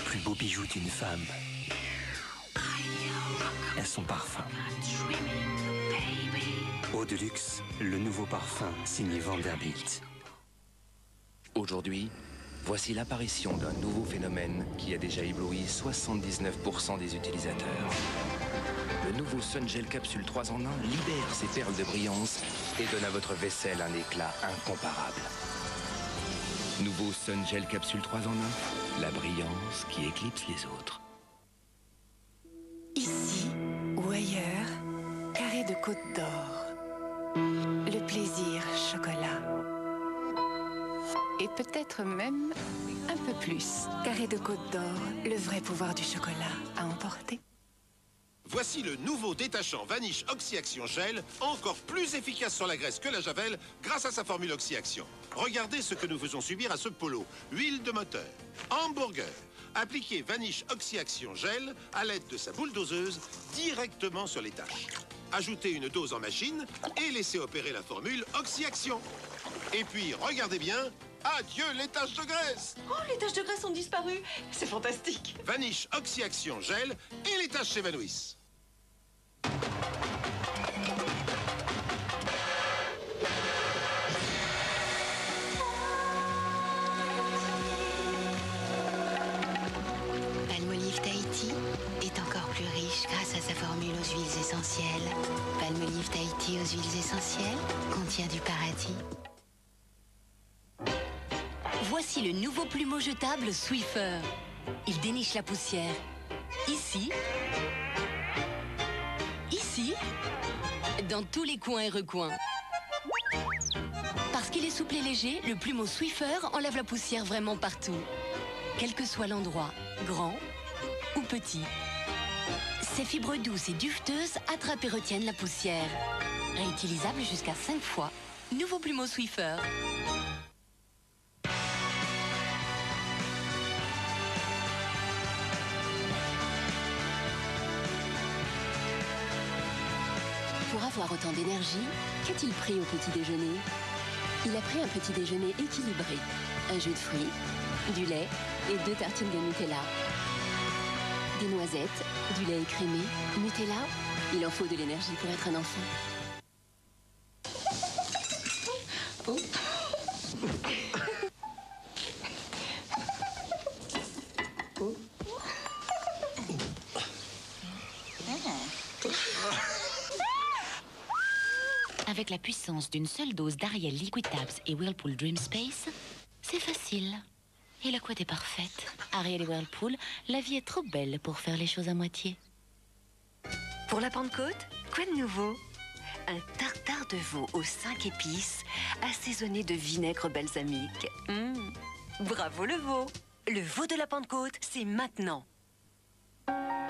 plus beau bijou d'une femme est son parfum. Eau de luxe, le nouveau parfum signé Vanderbilt. Aujourd'hui, voici l'apparition d'un nouveau phénomène qui a déjà ébloui 79% des utilisateurs. Le nouveau Sun Gel Capsule 3 en 1 libère ses perles de brillance et donne à votre vaisselle un éclat incomparable. Nouveau Sun Gel Capsule 3 en 1, la brillance qui éclipse les autres. Ici ou ailleurs, carré de Côte d'Or. Le plaisir chocolat. Et peut-être même un peu plus. Carré de Côte d'Or, le vrai pouvoir du chocolat à emporter. Voici le nouveau détachant Vanish Oxy-Action Gel, encore plus efficace sur la graisse que la javel grâce à sa formule Oxy-Action. Regardez ce que nous faisons subir à ce polo. Huile de moteur, hamburger. Appliquez Vanish Oxy-Action Gel à l'aide de sa boule doseuse directement sur les taches. Ajoutez une dose en machine et laissez opérer la formule Oxy-Action. Et puis, regardez bien, adieu les taches de graisse. Oh, les taches de graisse ont disparu. C'est fantastique. Vanish Oxy-Action Gel et les taches s'évanouissent. Palmolive Tahiti est encore plus riche grâce à sa formule aux huiles essentielles. Palmolive Tahiti aux huiles essentielles contient du paradis. Voici le nouveau plumeau jetable Swiffer. Il déniche la poussière. Ici, dans tous les coins et recoins. Parce qu'il est souple et léger, le plumeau Swiffer enlève la poussière vraiment partout. Quel que soit l'endroit, grand ou petit. Ses fibres douces et duveteuses attrapent et retiennent la poussière. Réutilisable jusqu'à 5 fois. Nouveau plumeau Swiffer. Pour avoir autant d'énergie, qu'a-t-il pris au petit déjeuner? Il a pris un petit déjeuner équilibré. Un jus de fruits, du lait et 2 tartines de Nutella. Des noisettes, du lait écrémé, Nutella. Il en faut de l'énergie pour être un enfant. Oh. Oh. Avec la puissance d'une seule dose d'Ariel Liquid Tabs et Whirlpool Dream Space, c'est facile. Et la couette est parfaite. Ariel et Whirlpool, la vie est trop belle pour faire les choses à moitié. Pour la Pentecôte, quoi de nouveau? Un tartare de veau aux 5 épices, assaisonné de vinaigre balsamique. Bravo le veau! Le veau de la Pentecôte, c'est maintenant.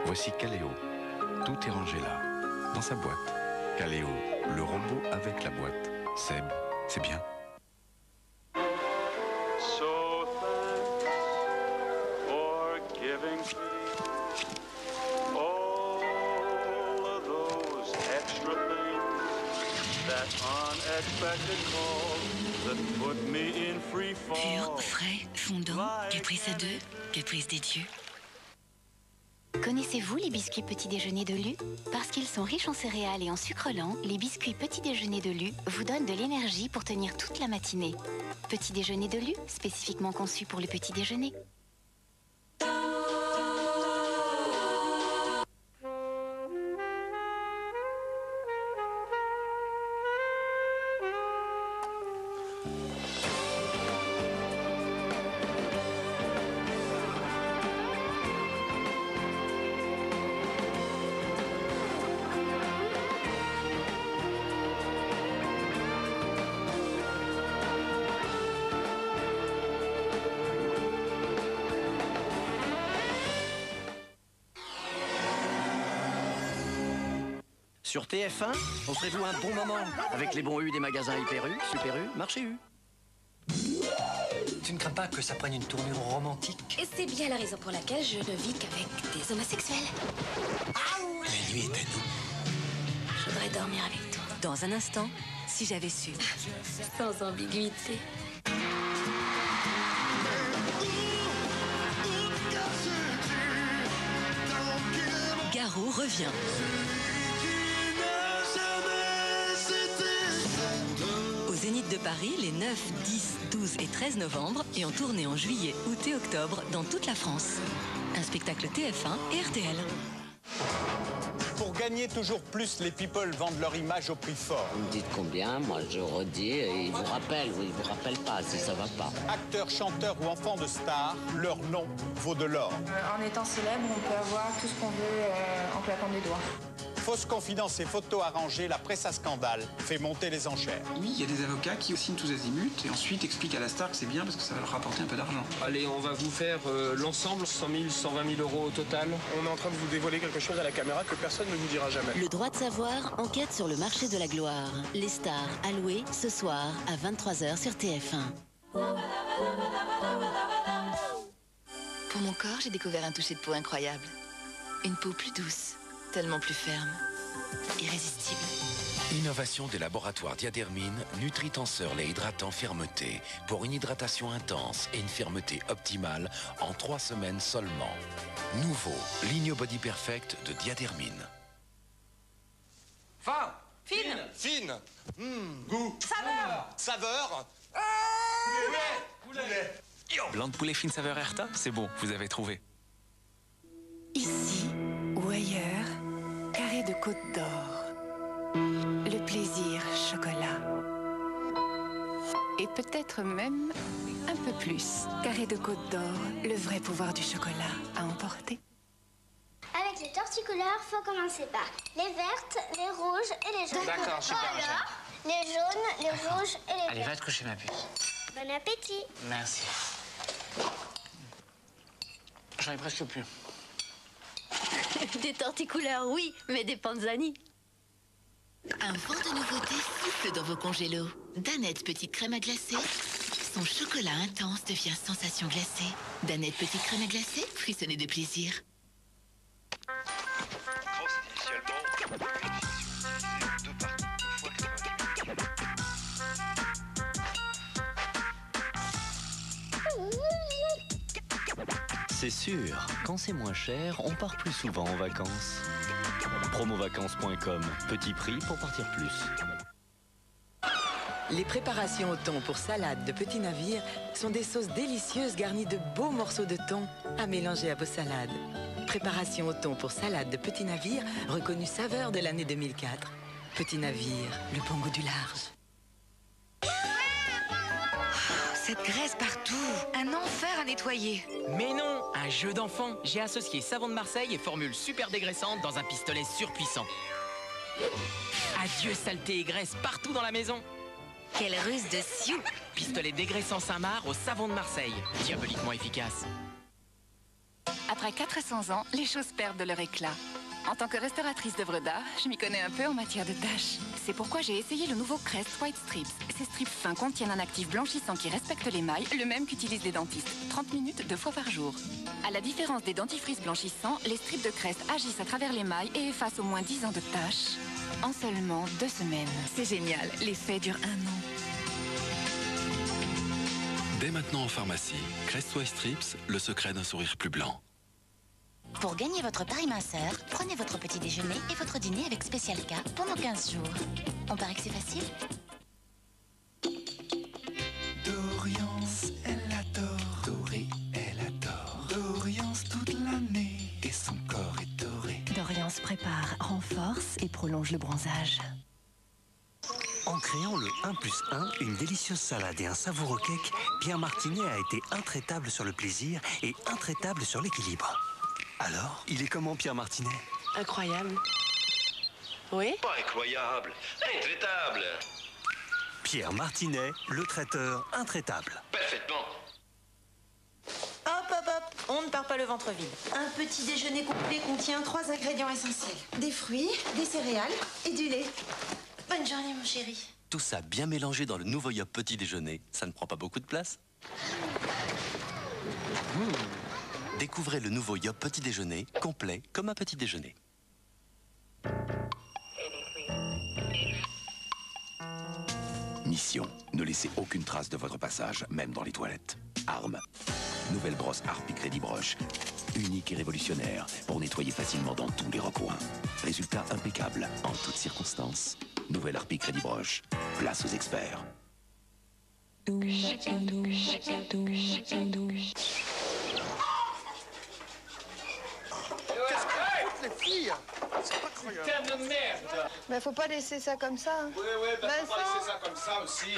Voici Caléo. Tout est rangé là, dans sa boîte. Caléo, le robot avec la boîte. Seb, c'est bien. So thanks for giving me all of those extra things, that unexpected call that put me in free fall. Pur, frais, fondant, Caprice à 2, Caprice des dieux. Connaissez-vous les biscuits petit déjeuner de Lu? Parce qu'ils sont riches en céréales et en sucre lent, les biscuits petit déjeuner de Lu vous donnent de l'énergie pour tenir toute la matinée. Petit déjeuner de Lu, spécifiquement conçu pour le petit déjeuner. Sur TF1, offrez-vous un bon moment avec les bons U des magasins Hyper U, Super U, Marché U. Tu ne crains pas que ça prenne une tournure romantique? Et c'est bien la raison pour laquelle je ne vis qu'avec des homosexuels. La nuit est à nous. Je voudrais dormir avec toi. Dans un instant, si j'avais su. Sans ambiguïté. héros revient. Au Zénith de Paris, les 9, 10, 12 et 13 novembre et en tournée en juillet, août et octobre dans toute la France. Un spectacle TF1 et RTL. Pour gagner toujours plus, les people vendent leur image au prix fort. Vous me dites combien, moi je redis, et ils vous rappellent ou ils vous rappellent pas si ça va pas. Acteurs, chanteurs ou enfants de stars, leur nom vaut de l'or. En étant célèbre, on peut avoir tout ce qu'on veut en claquant des doigts. Fausses confidences et photos arrangées, la presse à scandale fait monter les enchères. Oui, il y a des avocats qui signent tous azimuts et ensuite expliquent à la star que c'est bien parce que ça va leur rapporter un peu d'argent. Allez, on va vous faire l'ensemble, 100 000, 120 000 euros au total. On est en train de vous dévoiler quelque chose à la caméra que personne ne vous dira jamais. Le droit de savoir enquête sur le marché de la gloire. Les stars à louer ce soir à 23h sur TF1. Pour mon corps, j'ai découvert un toucher de peau incroyable. Une peau plus douce, tellement plus ferme, irrésistible. Innovation des laboratoires Diadermine, nutritenseur et hydratant fermeté pour une hydratation intense et une fermeté optimale en 3 semaines seulement. Nouveau, Ligne Body Perfect de Diadermine. Fin. Fine. Fine. Goût. Saveur. Saveur. Poulet. Blanc de poulet fine saveur Erta, c'est bon, vous avez trouvé. Ici ou ailleurs, carré de Côte d'Or. Le plaisir chocolat. Et peut-être même un peu plus. Carré de Côte d'Or, le vrai pouvoir du chocolat à emporter. Avec les torticouleurs, faut commencer par les vertes, les rouges et les jaunes. D'accord, super. Voilà. Les jaunes, les rouges et les Allez, verts. va te coucher, ma puce. Bon appétit. Merci. J'en ai presque plus. Des torticouleurs, oui, mais des panzani. Un vent de nouveauté souffle dans vos congélos. Danette petite crème à glacer. Son chocolat intense devient sensation glacée. Danette petite crème à glacer, frissonnez de plaisir. C'est sûr, quand c'est moins cher, on part plus souvent en vacances. Promovacances.com, petit prix pour partir plus. Les préparations au thon pour salade de petits navires sont des sauces délicieuses garnies de beaux morceaux de thon à mélanger à vos salades. Préparation au thon pour salade de petits navires, reconnue saveur de l'année 2004. Petit navire, le bon goût du large. Cette graisse partout, un enfer à nettoyer. Mais non, un jeu d'enfant. J'ai associé savon de Marseille et formule super dégraissante dans un pistolet surpuissant. Adieu saleté et graisse partout dans la maison. Quelle ruse de sioux. Pistolet dégraissant Saint-Marc au savon de Marseille. Diaboliquement efficace. Après 400 ans, les choses perdent de leur éclat. En tant que restauratrice d'œuvres d'art, je m'y connais un peu en matière de tâches. C'est pourquoi j'ai essayé le nouveau Crest White Strips. Ces strips fins contiennent un actif blanchissant qui respecte l'émail, le même qu'utilisent les dentistes. 30 minutes 2 fois par jour. À la différence des dentifrices blanchissants, les strips de Crest agissent à travers l'émail et effacent au moins 10 ans de tâches en seulement 2 semaines. C'est génial, l'effet dure 1 an. Dès maintenant en pharmacie, Crest White Strips, le secret d'un sourire plus blanc. Pour gagner votre pari minceur, prenez votre petit déjeuner et votre dîner avec Special K pendant 15 jours. On paraît que c'est facile? Doriance, elle adore. Doré, elle adore. Doriance toute l'année et son corps est doré. Doriance prépare, renforce et prolonge le bronzage. En créant le 1+1, une délicieuse salade et un savoureux cake, Pierre Martinet a été intraitable sur le plaisir et intraitable sur l'équilibre. Alors, il est comment Pierre Martinet? Incroyable. Oui? Pas incroyable, intraitable. Pierre Martinet, le traiteur intraitable. Parfaitement. Hop, hop, hop, on ne part pas le ventre vide. Un petit déjeuner complet contient 3 ingrédients essentiels. Des fruits, des céréales et du lait. Bonne journée, mon chéri. Tout ça bien mélangé dans le nouveau Yop petit déjeuner, ça ne prend pas beaucoup de place. Découvrez le nouveau Yop petit déjeuner, complet comme un petit déjeuner. Mission, ne laissez aucune trace de votre passage, même dans les toilettes. Arme. Nouvelle brosse Harpie Crédit Broche. Unique et révolutionnaire pour nettoyer facilement dans tous les recoins. Résultat impeccable en toutes circonstances. Nouvelle Harpie Crédit Broche. Place aux experts. Les filles, c'est incroyable. Putain de merde. Mais faut pas laisser ça comme ça. Hein. Oui, bah faut pas laisser ça comme ça aussi.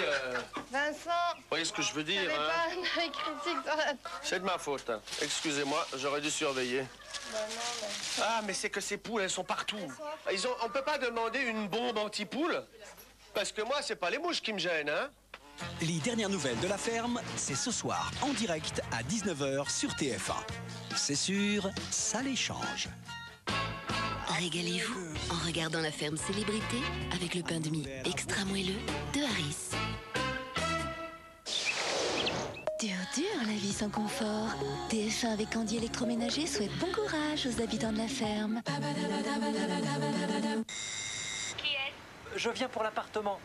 Vincent. Vous voyez ce que je veux dire, Pas hein? un œil critique dans la... C'est de ma faute. Hein. Excusez-moi, j'aurais dû surveiller. Bah non, mais... Ah, mais c'est que ces poules, elles sont partout. On peut pas demander une bombe anti-poule? Parce que moi, c'est pas les mouches qui me gênent, hein? Les dernières nouvelles de la ferme, c'est ce soir, en direct à 19h sur TF1. C'est sûr, ça les change. Régalez-vous en regardant La Ferme Célébrité avec le pain de mie extra moelleux de Harris. Dur la vie sans confort. TF1 avec Candy électroménager souhaite bon courage aux habitants de la ferme. Je viens pour l'appartement.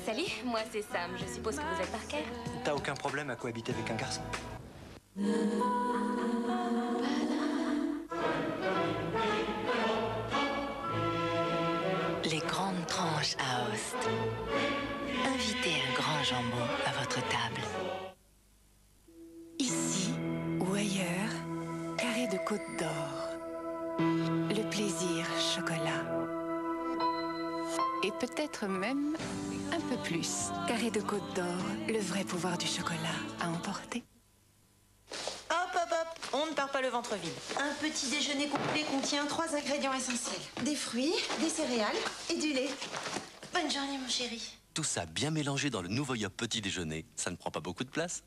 Salut, moi c'est Sam. Je suppose que vous êtes Parker. T'as aucun problème à cohabiter avec un garçon? Les grandes tranches à Aoste. Invitez un grand jambon à votre table. Ici ou ailleurs, carré de Côte d'Or. Le plaisir chocolat. Et peut-être même un peu plus. Carré de Côte d'Or, le vrai pouvoir du chocolat à emporter. Hop, on ne part pas le ventre vide. Un petit déjeuner complet contient 3 ingrédients essentiels. Des fruits, des céréales et du lait. Bonne journée, mon chéri. Tout ça bien mélangé dans le nouveau Yop Petit Déjeuner, ça ne prend pas beaucoup de place.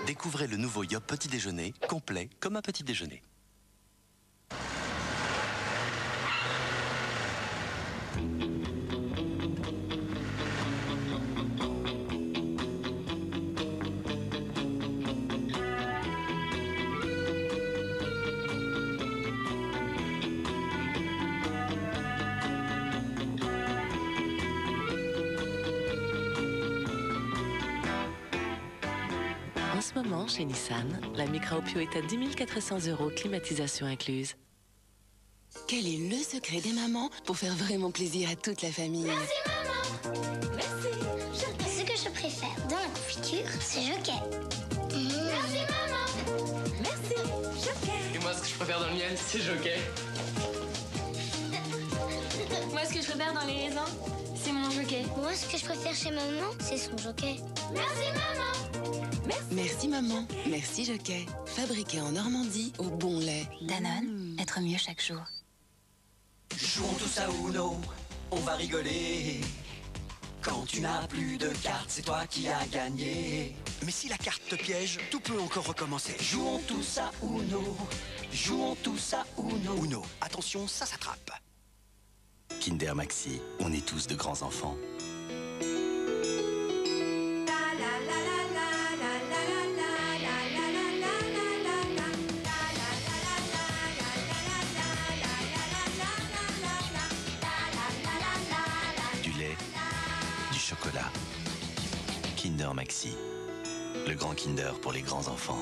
Découvrez le nouveau Yop Petit Déjeuner, complet comme un petit déjeuner. En ce moment, chez Nissan, la Micra-Opio est à 10 400 €, climatisation incluse. Quel est le secret des mamans pour faire vraiment plaisir à toute la famille? Merci, maman. Merci. Ce que je préfère dans la confiture, c'est Jockey. Merci, maman. Merci, Jockey. Et moi, ce que je préfère dans le miel, c'est Jockey. Moi, ce que je préfère dans les raisins, c'est mon Jockey. Moi, ce que je préfère chez maman, c'est son Jockey. Merci, maman. Merci maman, merci Jockey. Fabriqué en Normandie au bon lait. Danone, être mieux chaque jour. Jouons tous à Uno, on va rigoler. Quand tu n'as plus de cartes, c'est toi qui as gagné. Mais si la carte te piège, tout peut encore recommencer. Jouons tous à Uno, jouons tous à Uno. Uno, attention, ça s'attrape. Kinder Maxi, on est tous de grands enfants. Du lait, du chocolat. Kinder Maxi, le grand Kinder pour les grands enfants.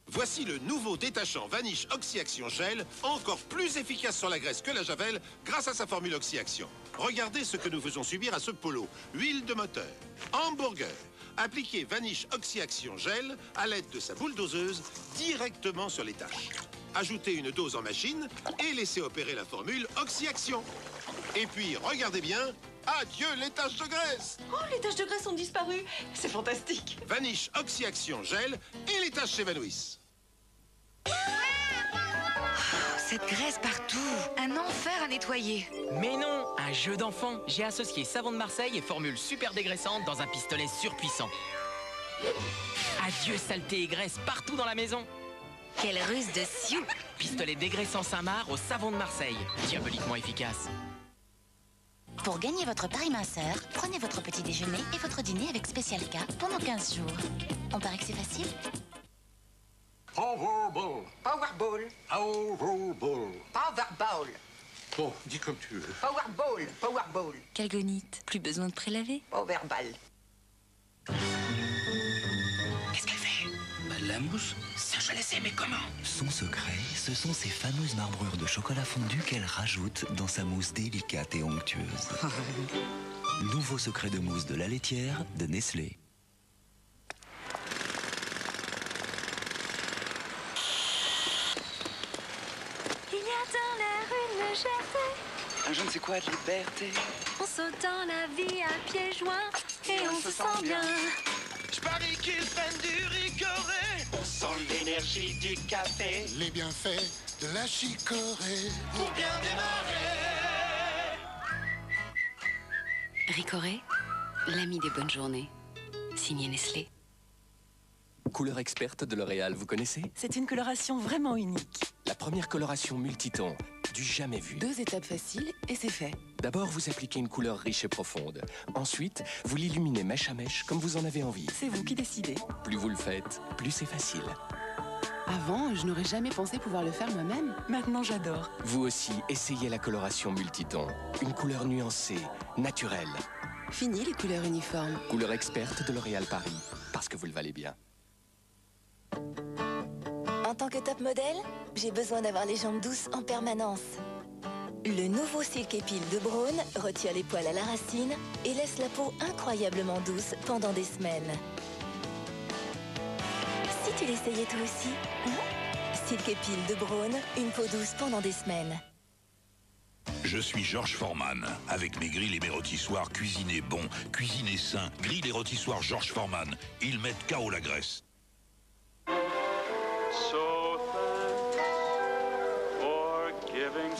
Voici le nouveau détachant Vanish Oxy-Action Gel, encore plus efficace sur la graisse que la Javel grâce à sa formule Oxy-Action. Regardez ce que nous faisons subir à ce polo. Huile de moteur, hamburger. Appliquez Vanish Oxy-Action Gel à l'aide de sa boule doseuse directement sur les taches. Ajoutez une dose en machine et laissez opérer la formule Oxy-Action. Et puis, regardez bien, adieu les taches de graisse. Oh, les taches de graisse ont disparu. C'est fantastique. Vanish Oxy-Action Gel et les taches s'évanouissent. Cette graisse partout, un enfer à nettoyer. Mais non, un jeu d'enfant. J'ai associé savon de Marseille et formule super dégraissante dans un pistolet surpuissant. Adieu saleté et graisse partout dans la maison. Quelle ruse de sioux. Pistolet dégraissant Saint-Marc au savon de Marseille. Diaboliquement efficace. Pour gagner votre pari minceur, prenez votre petit déjeuner et votre dîner avec Special K pendant 15 jours. On paraît que c'est facile? Powerball. Powerball. Powerball. Powerball. Bon, dis comme tu veux. Powerball, Powerball. Calgonite, plus besoin de prélaver. Powerball. Qu'est-ce qu'elle fait? De la mousse. Ça, je le sais, mais comment? Son secret, ce sont ces fameuses marbrures de chocolat fondu qu'elle rajoute dans sa mousse délicate et onctueuse. Nouveau secret de mousse de la laitière de Nestlé. Il y a dans l'air une légèreté, Un je ne sais quoi de liberté. on saute dans la vie à pieds joints et on se sent bien. Je parie qu'ils prennent du Ricoré. On sent l'énergie du café. Les bienfaits de la chicorée. Pour bien démarrer. Ricoré, l'ami des bonnes journées. Signé Nestlé. Couleur experte de L'Oréal, vous connaissez? C'est une coloration vraiment unique. La première coloration multiton, du jamais vu. 2 étapes faciles et c'est fait. D'abord, vous appliquez une couleur riche et profonde. Ensuite, vous l'illuminez mèche à mèche comme vous en avez envie. C'est vous qui décidez. Plus vous le faites, plus c'est facile. Avant, je n'aurais jamais pensé pouvoir le faire moi-même. Maintenant, j'adore. Vous aussi, essayez la coloration multiton. Une couleur nuancée, naturelle. Fini les couleurs uniformes. Couleur experte de L'Oréal Paris, parce que vous le valez bien. En tant que top modèle, j'ai besoin d'avoir les jambes douces en permanence. Le nouveau Silk Epil de Braun retire les poils à la racine et laisse la peau incroyablement douce pendant des semaines. Si tu l'essayais toi aussi, Silk Epil de Braun, une peau douce pendant des semaines. Je suis Georges Foreman. Avec mes grilles et mes rôtissoirs, cuisinez bon, cuisinez sain. Grilles et rôtissoirs Georges Foreman. Ils mettent KO la graisse. So thanks for giving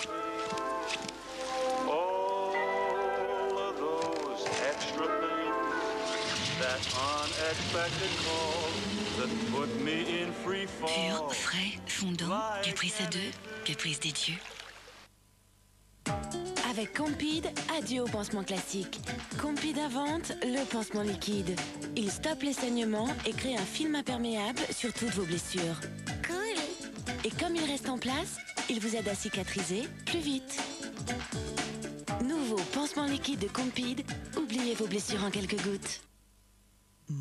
all of those extra things, that unexpected call that put me in free fall. Pur, frais, fondant, caprice à deux, caprice des dieux. Avec Compeed, adieu au pansement classique. Compeed invente le pansement liquide. Il stoppe les saignements et crée un film imperméable sur toutes vos blessures. Cool. Et comme il reste en place, il vous aide à cicatriser plus vite. Nouveau pansement liquide de Compeed, oubliez vos blessures en quelques gouttes. Tu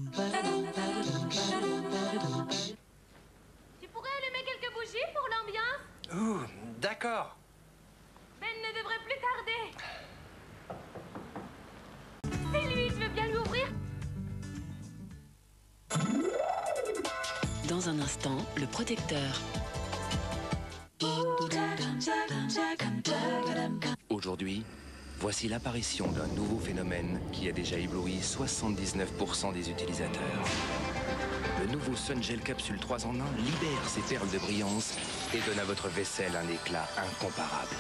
pourrais allumer quelques bougies pour l'ambiance? Ouh, d'accord. Ben ne devrait plus tarder. C'est lui, tu veux bien lui ouvrir? Dans un instant, le protecteur. Aujourd'hui, voici l'apparition d'un nouveau phénomène qui a déjà ébloui 79% des utilisateurs. Le nouveau Sun Gel Capsule 3 en 1 libère ses perles de brillance et donne à votre vaisselle un éclat incomparable.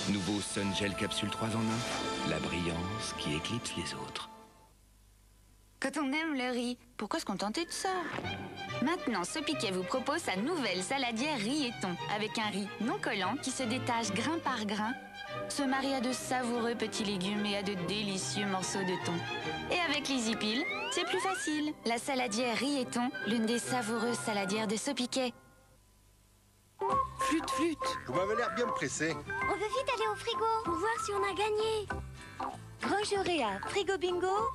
Nouveau Sun Gel Capsule 3 en 1, la brillance qui éclipse les autres. Quand on aime le riz, pourquoi se contenter de ça? Maintenant, Sopiquet vous propose sa nouvelle saladière riz et thon, avec un riz non collant qui se détache grain par grain, se marie à de savoureux petits légumes et à de délicieux morceaux de thon. Et avec l'Easy Peel, c'est plus facile. La saladière riz et thon, l'une des savoureuses saladières de Sopiquet. Flûte, flûte. Vous m'avez l'air bien pressé. On veut vite aller au frigo pour voir si on a gagné. Grand jeu Réa, frigo bingo.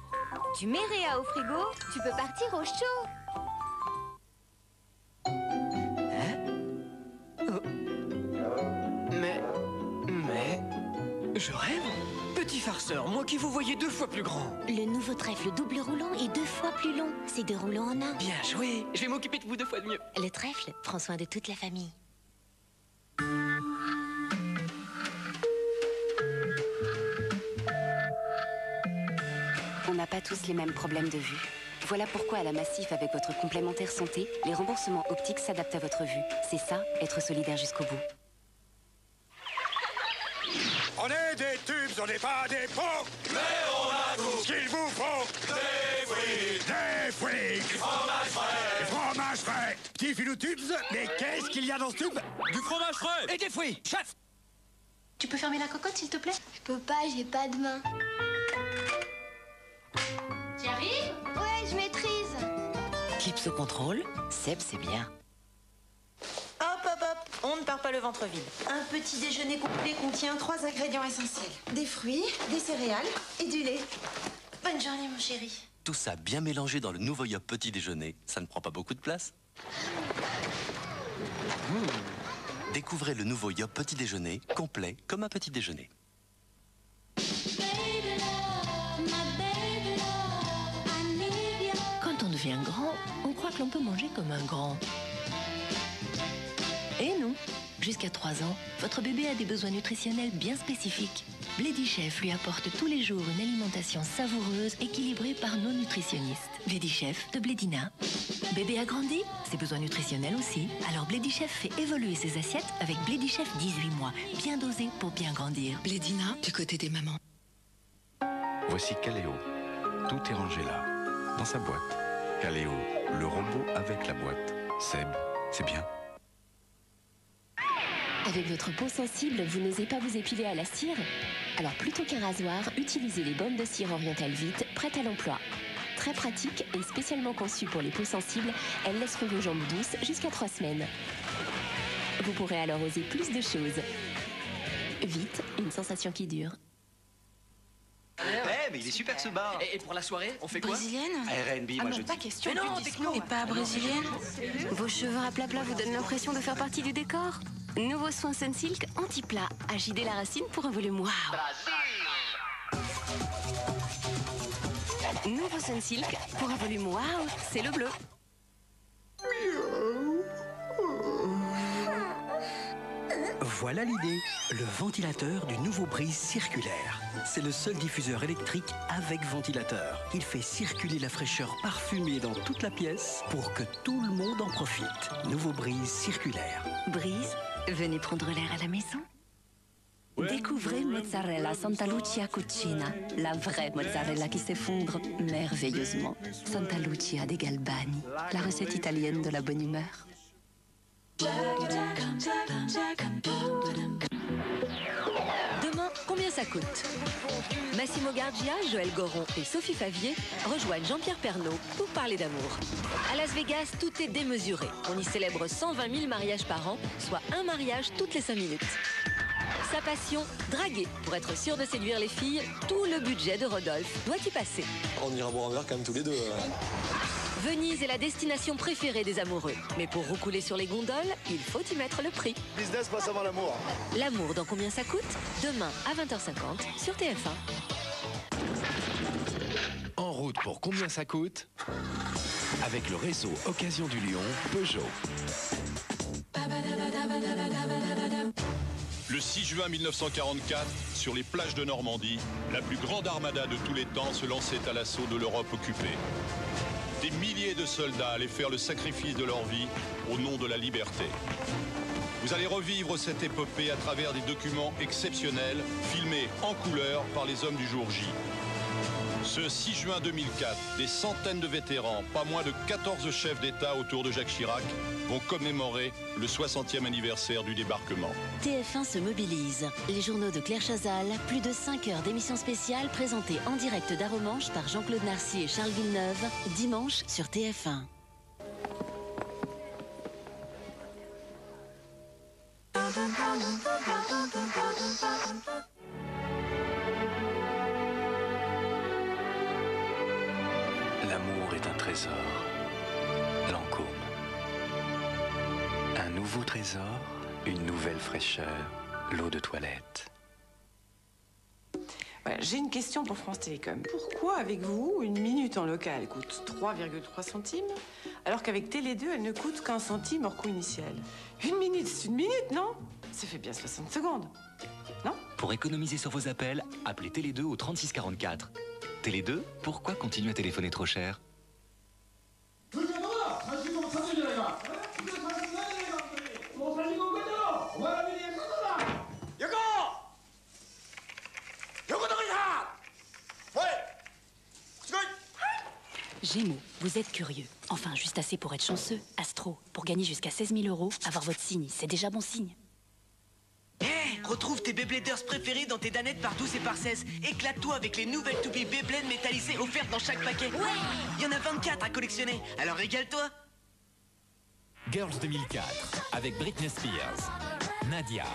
Tu mets Réa au frigo, tu peux partir au show. Mais... Je rêve? Petit farceur, moi qui vous voyais 2 fois plus grand. Le nouveau trèfle double roulant est 2 fois plus long. C'est 2 roulants en un. Bien joué. Je vais m'occuper de vous 2 fois de mieux. Le trèfle prend soin de toute la famille. On n'a pas tous les mêmes problèmes de vue. Voilà pourquoi à la Massif, avec votre complémentaire santé, les remboursements optiques s'adaptent à votre vue. C'est ça, être solidaire jusqu'au bout. On est des tubes, on n'est pas des pots. Mais on a tout ce qu'il vous faut. Des frites. Des frites. Du fromage frais. Du fromage frais. Petit filou tubes, mais qu'est-ce qu'il y a dans ce tube? Du fromage frais. Et des fruits, chef. Tu peux fermer la cocotte, s'il te plaît? Je peux pas, j'ai pas de main. Tu arrives? Ouais, je maîtrise. Clip se contrôle, Seb c'est bien. Hop, hop, hop. On ne parle repars pas le ventre vide. Un petit déjeuner complet contient 3 ingrédients essentiels. Des fruits, des céréales et du lait. Bonne journée, mon chéri. Tout ça bien mélangé dans le nouveau Yop petit déjeuner, ça ne prend pas beaucoup de place. Découvrez le nouveau Yop petit déjeuner, complet comme un petit déjeuner. Quand on devient grand, on croit que l'on peut manger comme un grand. Et non, jusqu'à 3 ans, votre bébé a des besoins nutritionnels bien spécifiques. Bledy Chef lui apporte tous les jours une alimentation savoureuse, équilibrée par nos nutritionnistes. Bledy Chef de Blédina. Bébé a grandi, ses besoins nutritionnels aussi. Alors Bledy Chef fait évoluer ses assiettes avec Bledy Chef 18 mois. Bien dosé pour bien grandir. Blédina, du côté des mamans. Voici Caléo. Tout est rangé là, dans sa boîte. Caléo, le robot avec la boîte. Seb, c'est bien. Avec votre peau sensible, vous n'osez pas vous épiler à la cire? Alors plutôt qu'un rasoir, utilisez les bombes de cire Oriental Vite, prêtes à l'emploi. Très pratique et spécialement conçue pour les peaux sensibles, elles laisseront vos jambes douces jusqu'à 3 semaines. Vous pourrez alors oser plus de choses. Vite, une sensation qui dure. Mais il est super ce bar. Et pour la soirée, on fait quoi? Brésilienne? R&B, moi je dis. Pas question. Mais non, techno. Et pas brésilienne? Vos cheveux à plat vous donnent l'impression de faire partie du décor. Nouveau soin Sunsilk anti-plat. Agit dès la racine pour un volume waouh. Nouveau Sunsilk pour un volume waouh, c'est le bleu. Voilà l'idée, le ventilateur du nouveau Breeze circulaire. C'est le seul diffuseur électrique avec ventilateur. Il fait circuler la fraîcheur parfumée dans toute la pièce pour que tout le monde en profite. Nouveau Breeze circulaire. Breeze, venez prendre l'air à la maison. Découvrez mozzarella Santa Lucia Cucina, la vraie mozzarella qui s'effondre merveilleusement. Santa Lucia dei Galbani, la recette italienne de la bonne humeur. Demain, combien ça coûte? Massimo Gardia, Joël Goron et Sophie Favier rejoignent Jean-Pierre Pernaut pour parler d'amour. À Las Vegas, tout est démesuré. On y célèbre 120 000 mariages par an, soit un mariage toutes les 5 minutes. Sa passion, draguer. Pour être sûr de séduire les filles, tout le budget de Rodolphe doit y passer. On ira boire un verre quand même tous les deux. Venise est la destination préférée des amoureux. Mais pour roucouler sur les gondoles, il faut y mettre le prix. Business passe avant l'amour. L'amour dans Combien ça coûte? Demain à 20h50 sur TF1. En route pour Combien ça coûte? Avec le réseau Occasion du Lion, Peugeot. Le 6 juin 1944, sur les plages de Normandie, la plus grande armada de tous les temps se lançait à l'assaut de l'Europe occupée. Des milliers de soldats allaient faire le sacrifice de leur vie au nom de la liberté. Vous allez revivre cette épopée à travers des documents exceptionnels, filmés en couleur par les hommes du jour J. Ce 6 juin 2004, des centaines de vétérans, pas moins de 14 chefs d'État autour de Jacques Chirac, vont commémorer le 60e anniversaire du débarquement. TF1 se mobilise. Les journaux de Claire Chazal, plus de 5 heures d'émissions spéciales présentées en direct d'Aromanche par Jean-Claude Narcy et Charles Villeneuve, dimanche sur TF1. L'amour est un trésor. Lancôme. Un nouveau trésor, une nouvelle fraîcheur, l'eau de toilette. Ouais, j'ai une question pour France Télécom. Pourquoi, avec vous, une minute en local coûte 3,3 centimes, alors qu'avec Télé 2, elle ne coûte qu'un centime hors coût initial? Une minute, c'est une minute, non? Ça fait bien 60 secondes. Non? Pour économiser sur vos appels, appelez Télé 2 au 3644. Télé 2, pourquoi continuer à téléphoner trop cher? Gémeaux, vous êtes curieux. Enfin, juste assez pour être chanceux. Astro, pour gagner jusqu'à 16 000 €, avoir votre signe, c'est déjà bon signe. Retrouve tes Beybladers préférés dans tes danettes par 12 et par 16. Éclate-toi avec les nouvelles toupies Beyblade métallisées offertes dans chaque paquet. Ouais! Il y en a 24 à collectionner, alors régale-toi! Girls 2004, avec Britney Spears. Nadia,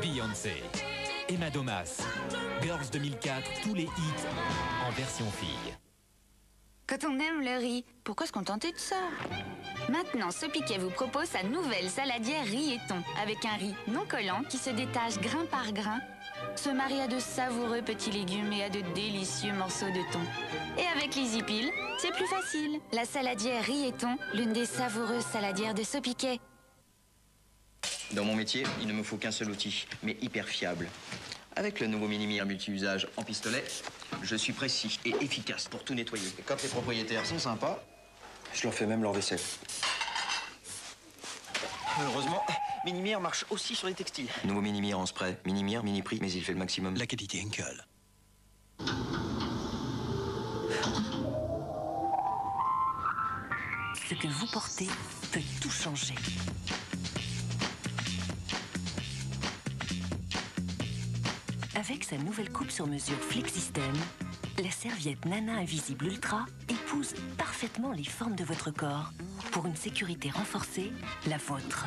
Beyoncé, Emma Domas, Girls 2004, tous les hits en version fille. Quand on aime le riz, pourquoi se contenter de ça? Maintenant, Sopiquet vous propose sa nouvelle saladière riz et thon, avec un riz non collant qui se détache grain par grain, se marie à de savoureux petits légumes et à de délicieux morceaux de thon. Et avec l'Easy Peel, c'est plus facile. La saladière riz et thon, l'une des savoureuses saladières de Sopiquet. Dans mon métier, il ne me faut qu'un seul outil, mais hyper fiable. Avec le nouveau Mini-Mire multi-usage en pistolet, je suis précis et efficace pour tout nettoyer. Et quand les propriétaires sont sympas, je leur fais même leur vaisselle. Heureusement, Mini-Mire marche aussi sur les textiles. Nouveau Mini-Mire en spray. Mini-Mire, mini-prix, mais il fait le maximum. La qualité Henkel. Ce que vous portez peut tout changer. Avec sa nouvelle coupe sur mesure Flexistem, la serviette Nana Invisible Ultra épouse parfaitement les formes de votre corps. Pour une sécurité renforcée, la vôtre.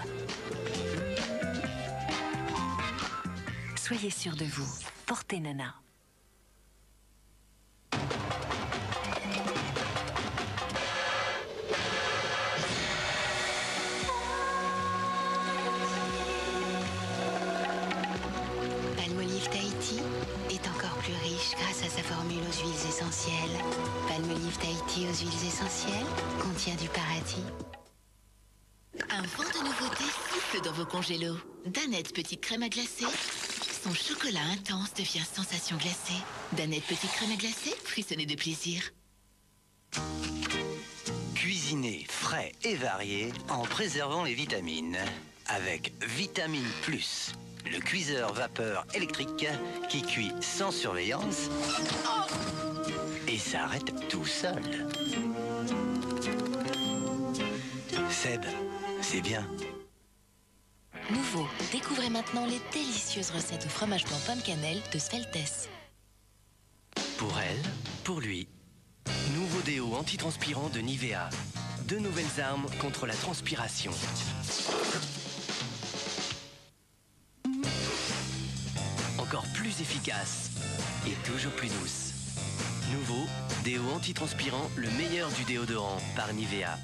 Soyez sûr de vous. Portez Nana. Palmolive Tahiti est encore plus riche grâce à sa formule aux huiles essentielles. Palmolive Tahiti aux huiles essentielles contient du paradis. Un vent de nouveauté souffle dans vos congélos. Danette Petite Crème à glacer. Son chocolat intense devient sensation glacée. Danette Petite Crème à glacer, frissonnez de plaisir. Cuisiner frais et varié en préservant les vitamines. Avec Vitamine Plus, le cuiseur vapeur électrique qui cuit sans surveillance et s'arrête tout seul. Seb, c'est bien. Nouveau, découvrez maintenant les délicieuses recettes au fromage blanc pomme cannelle de Sveltes. Pour elle, pour lui. Nouveau déo antitranspirant de Nivea. 2 nouvelles armes contre la transpiration. Encore plus efficace et toujours plus douce. Nouveau, déo antitranspirant, le meilleur du déodorant par Nivea.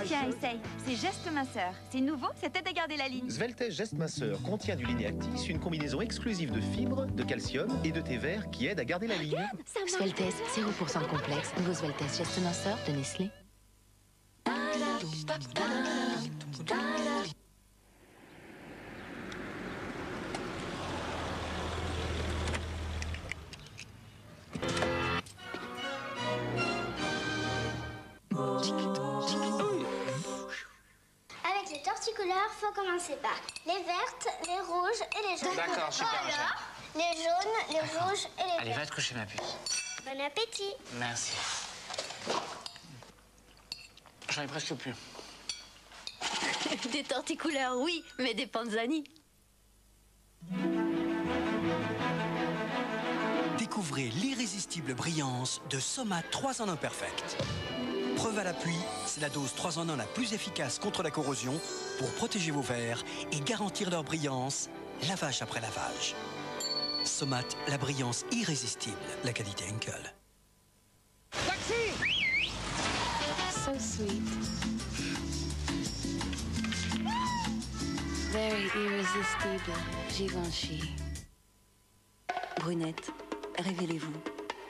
Tiens, essaye. C'est Geste Minceur. C'est nouveau, ça t'aide à garder la ligne. Sveltes Geste Minceur contient du Linéactis, une combinaison exclusive de fibres, de calcium et de thé vert qui aide à garder la ligne. Sveltes, 0% de complexe. Nouveau Sveltes Geste Minceur de Nestlé. Avec les torticouleurs, faut commencer par les vertes, les rouges et les jaunes. D'accord, super. Voilà. Les jaunes, les rouges et les Allez, verts. va te coucher, ma puce. Bon appétit. Merci. J'en ai presque plus. Des torticouleurs, oui, mais des panzani. Découvrez l'irrésistible brillance de Somat 3 en 1 Perfect. Preuve à l'appui, c'est la dose 3 en 1 la plus efficace contre la corrosion pour protéger vos verres et garantir leur brillance, lavage après lavage. Somat, la brillance irrésistible, la qualité Henkel. Taxi! So sweet. Very irresistible, Givenchy. Brunette, révélez-vous.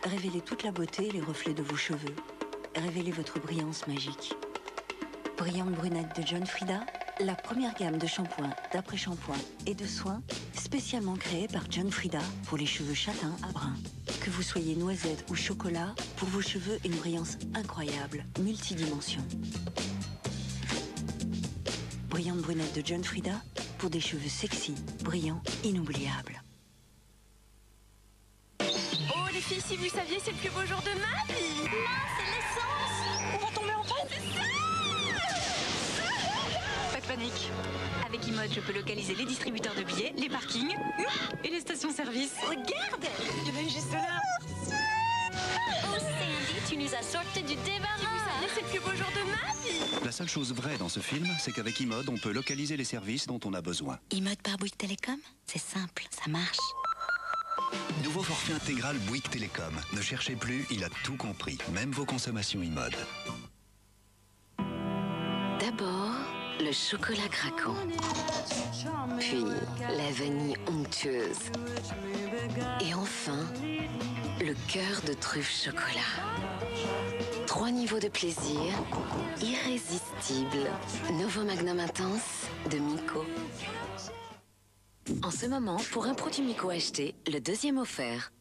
Révélez toute la beauté et les reflets de vos cheveux. Révélez votre brillance magique. Brillante brunette de John Frieda, la première gamme de shampoings, d'après-shampoing et de soins spécialement créée par John Frieda pour les cheveux châtains à bruns. Que vous soyez noisette ou chocolat, pour vos cheveux, une brillance incroyable, multidimension. Brillante brunette de John Frieda pour des cheveux sexy, brillants, inoubliables. Oh les filles, si vous saviez, c'est le plus beau jour de ma vie. Non, c'est l'essence. On va tomber en panne. C'est ça. Pas de panique. Avec Imode, je peux localiser les distributeurs de billets, les parkings et les stations-service. Regarde, il y en a une juste là. Oh Sandy, tu nous nous a sorti du débarras. Si vous saviez, c'est le plus beau jour de ma vie. La seule chose vraie dans ce film, c'est qu'avec iMode, on peut localiser les services dont on a besoin. iMode par Bouygues Télécom, c'est simple, ça marche. Nouveau forfait intégral Bouygues Télécom. Ne cherchez plus, il a tout compris, même vos consommations iMode. D'abord, le chocolat craquant. Puis, la vanille onctueuse. Et enfin, le cœur de truffe chocolat. 3 niveaux de plaisir, irrésistibles. Nouveau Magnum Intense de Miko. En ce moment, pour un produit Miko acheté, le deuxième offert.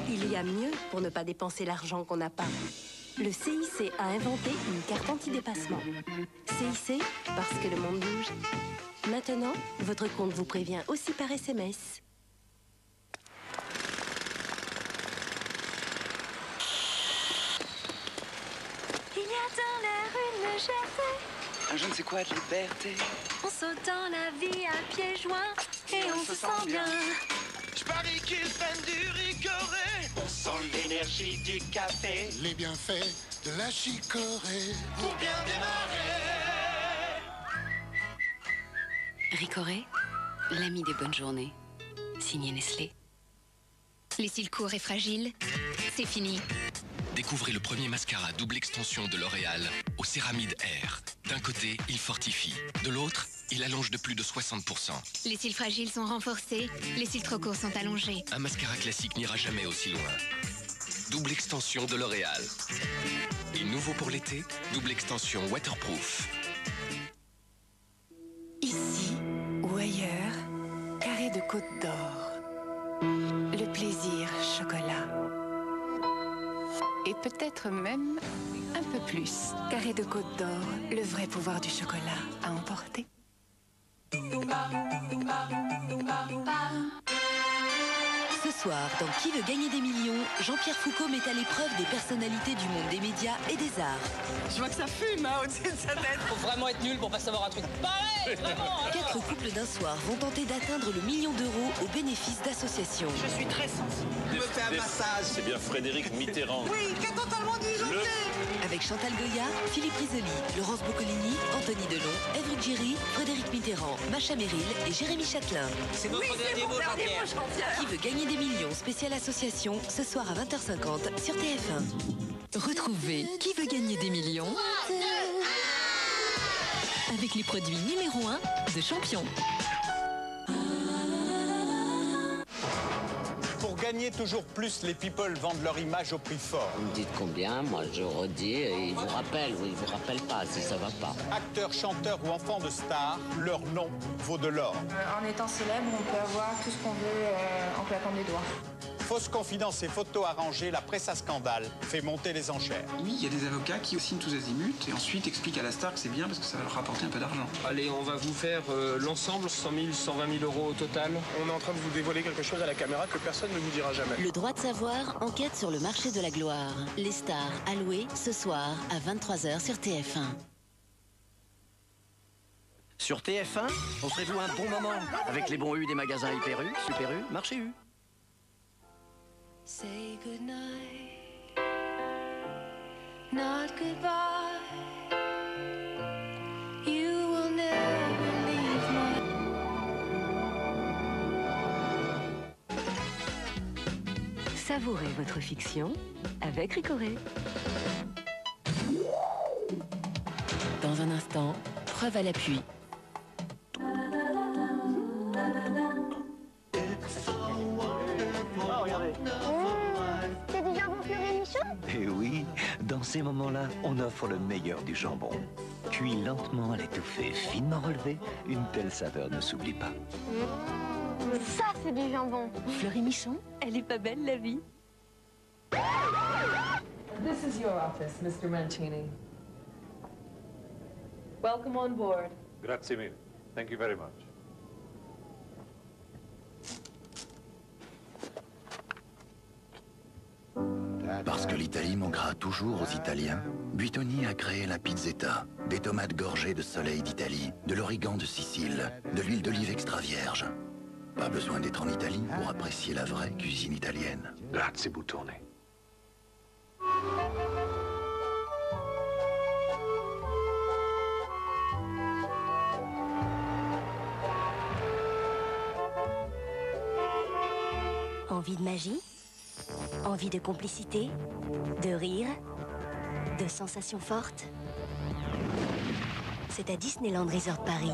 Il y a mieux pour ne pas dépenser l'argent qu'on n'a pas. Le CIC a inventé une carte anti-dépassement. CIC, parce que le monde bouge. Maintenant, votre compte vous prévient aussi par SMS. Il y a dans l'air une légèreté. Un je ne sais quoi de liberté. On saute dans la vie à pieds joints et on se sent bien. Je parie qu'ils prennent du Ricoré. On sent l'énergie du café. Les bienfaits de la chicorée. Pour bien démarrer. Ricoré, l'ami des bonnes journées. Signé Nestlé. Les cils courts et fragiles, c'est fini. Découvrez le premier mascara double extension de L'Oréal au Céramide Air. D'un côté, il fortifie. De l'autre, il allonge de plus de 60%. Les cils fragiles sont renforcés, les cils trop courts sont allongés. Un mascara classique n'ira jamais aussi loin. Double extension de L'Oréal. Et nouveau pour l'été, double extension waterproof. Ici ou ailleurs, carré de Côte d'Or. Le plaisir chocolat. Et peut-être même un peu plus. Carré de Côte d'Or, le vrai pouvoir du chocolat à emporter. Ce soir, dans Qui veut gagner des millions, Jean-Pierre Foucault met à l'épreuve des personnalités du monde des médias et des arts. Je vois que ça fume au-dessus de sa tête. Faut vraiment être nul pour pas savoir un truc pareil, vraiment. 4 couples d'un soir vont tenter d'atteindre le million d'euros au bénéfice d'associations. Je suis très sensible. Je me fais un massage. C'est bien Frédéric Mitterrand. Oui, qui a totalement disjoncté. Avec Chantal Goya, Philippe Risoli, Laurence Boccolini, Anthony Delon, Ève Ruggieri, Frédéric Mitterrand, Macha Merrill et Jérémy Châtelain. C'est notre dernier mot, Jean-Pierre. Qui veut gagner des millions spéciale association ce soir à 20h50 sur TF1. Retrouvez Qui veut gagner des millions avec les produits numéro 1 de Champion. Pour gagner toujours plus, les people vendent leur image au prix fort. Vous me dites combien, moi je redis et ils vous rappellent ou ils vous rappellent pas si ça va pas. Acteurs, chanteurs ou enfants de stars, leur nom vaut de l'or. En étant célèbre, on peut avoir tout ce qu'on veut en claquant des doigts. Fausses confidences et photos arrangées, la presse à scandale fait monter les enchères. Oui, il y a des avocats qui signent tous azimuts et ensuite expliquent à la star que c'est bien parce que ça va leur rapporter un peu d'argent. Allez, on va vous faire l'ensemble, 100 000, 120 000 euros au total. On est en train de vous dévoiler quelque chose à la caméra que personne ne vous dira jamais. Le droit de savoir enquête sur le marché de la gloire. Les stars allouées ce soir à 23h sur TF1. Sur TF1, offrez-vous un bon moment avec les bons U des magasins Hyper U, Super U, Marché U. Say goodnight, not goodbye. You will never leave my... Savourez votre fiction avec Ricoré. Dans un instant, preuve à l'appui. C'est du jambon Fleury Michon? Et oui, dans ces moments-là, on offre le meilleur du jambon. Cuit lentement à l'étouffée, finement relevé, une telle saveur ne s'oublie pas. Ça, c'est du jambon. Fleury Michon, elle est pas belle la vie. This is your office, Mr. Mancini. Welcome on board. Grazie mille. Thank you very much. Parce que l'Italie manquera toujours aux Italiens, Buitoni a créé la pizzetta, des tomates gorgées de soleil d'Italie, de l'origan de Sicile, de l'huile d'olive extra vierge. Pas besoin d'être en Italie pour apprécier la vraie cuisine italienne. Grazie, Buttone. Envie de magie? Envie de complicité? De rire? De sensations fortes? C'est à Disneyland Resort Paris.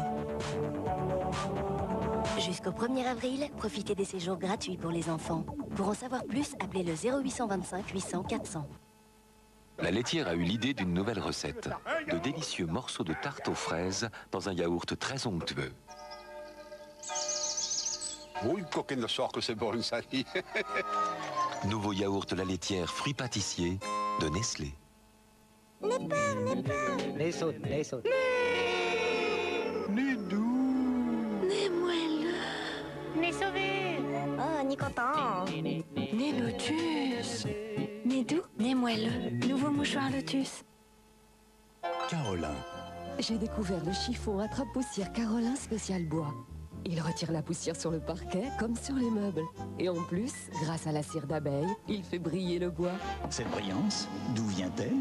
Jusqu'au 1er avril, profitez des séjours gratuits pour les enfants. Pour en savoir plus, appelez le 0825 800 400. La laitière a eu l'idée d'une nouvelle recette. De délicieux morceaux de tarte aux fraises dans un yaourt très onctueux. Oui, che ne so che c'est bon, ça. Nouveau yaourt La laitière fruits pâtissiers de Nestlé. N'aie peur, n'aie peur. Les sautes, les sautes. Né doux. Né moelleux. Né sauvé. Oh, ni content. Né lotus. Né doux, né moelleux. Nouveau mouchoir lotus. Carolin. J'ai découvert le chiffon attrape-poussière Carolin spécial bois. Il retire la poussière sur le parquet comme sur les meubles. Et en plus, grâce à la cire d'abeille, il fait briller le bois. Cette brillance, d'où vient-elle?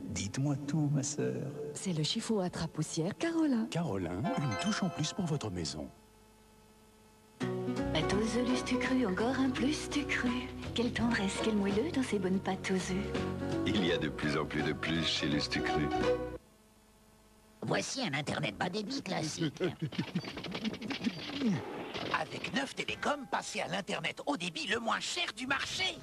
Dites-moi tout, ma sœur. C'est le chiffon attrape-poussière Carolin. Carolin, une touche en plus pour votre maison. Pâte aux œufs Lustucru, encore un plus du cru. Quelle tendresse, quel moelleux dans ces bonnes pâtes aux œufs. Il y a de plus en plus de plus chez Lustucru. Voici un Internet bas débit classique. Avec Neuf Télécom, passez à l'Internet haut débit le moins cher du marché.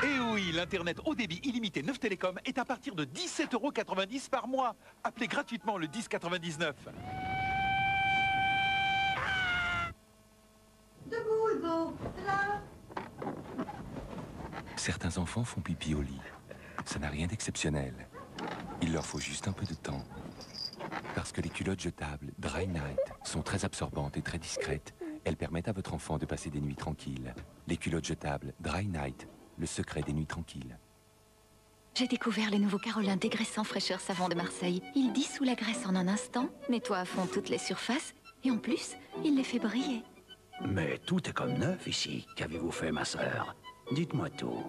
Et oui, l'Internet haut débit illimité Neuf Télécom est à partir de 17,90 € par mois. Appelez gratuitement le 1099. Debout, Hugo. Là. Certains enfants font pipi au lit. Ça n'a rien d'exceptionnel. Il leur faut juste un peu de temps. Parce que les culottes jetables Dry Night sont très absorbantes et très discrètes. Elles permettent à votre enfant de passer des nuits tranquilles. Les culottes jetables Dry Night, le secret des nuits tranquilles. J'ai découvert le nouveau Carolin dégraissant fraîcheur savon de Marseille. Il dissout la graisse en un instant, nettoie à fond toutes les surfaces et en plus, il les fait briller. Mais tout est comme neuf ici. Qu'avez-vous fait, ma sœur? Dites-moi tout.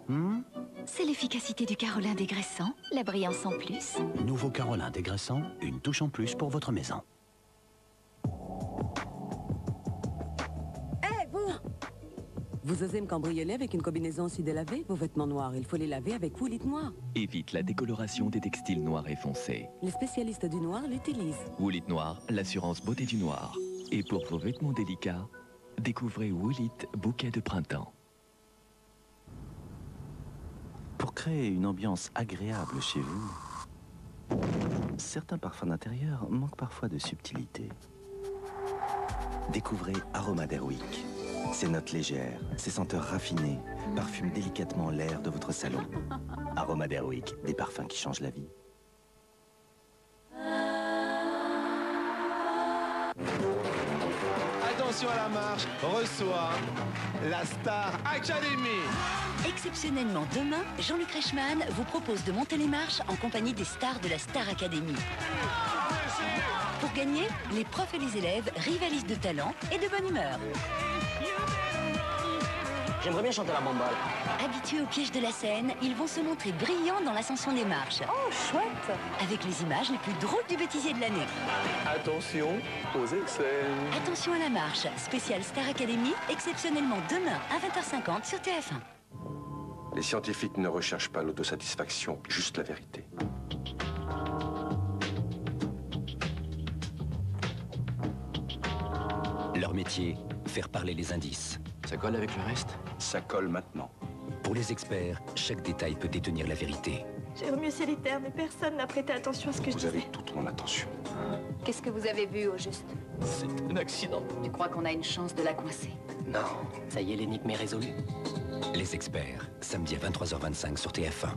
C'est l'efficacité du Carolin dégraissant, la brillance en plus. Nouveau Carolin dégraissant, une touche en plus pour votre maison. Hé, vous! Vous osez me cambrioler avec une combinaison aussi délavée? Vos vêtements noirs, il faut les laver avec Woolit Noir. Évite la décoloration des textiles noirs et foncés. Les spécialistes du noir l'utilisent. Woolit Noir, l'assurance beauté du noir. Et pour vos vêtements délicats, découvrez Woolit bouquet de printemps. Pour créer une ambiance agréable chez vous, certains parfums d'intérieur manquent parfois de subtilité. Découvrez Aroma d'Airwick. Ses notes légères, ses senteurs raffinées parfument délicatement l'air de votre salon. Aroma d'Airwick, des parfums qui changent la vie. Attention à la marche, reçoit la Star Academy. Exceptionnellement demain, Jean-Luc Reichmann vous propose de monter les marches en compagnie des stars de la Star Academy. Pour gagner, les profs et les élèves rivalisent de talent et de bonne humeur. J'aimerais bien chanter la bambale. Habitués au piège de la scène, ils vont se montrer brillants dans l'ascension des marches. Oh, chouette! Avec les images les plus drôles du bêtisier de l'année. Attention aux excès. Attention à la marche, spéciale Star Academy, exceptionnellement demain à 20h50 sur TF1. Les scientifiques ne recherchent pas l'autosatisfaction, juste la vérité. Leur métier, faire parler les indices. Ça colle avec le reste? Ça colle maintenant. Pour les experts, chaque détail peut détenir la vérité. J'ai remué les terres, mais personne n'a prêté attention à ce que je disais. Vous avez toute mon attention. Qu'est-ce que vous avez vu au juste? C'est un accident. Tu crois qu'on a une chance de la coincer? Non. Ça y est, l'énigme est résolue. Les experts, samedi à 23h25 sur TF1.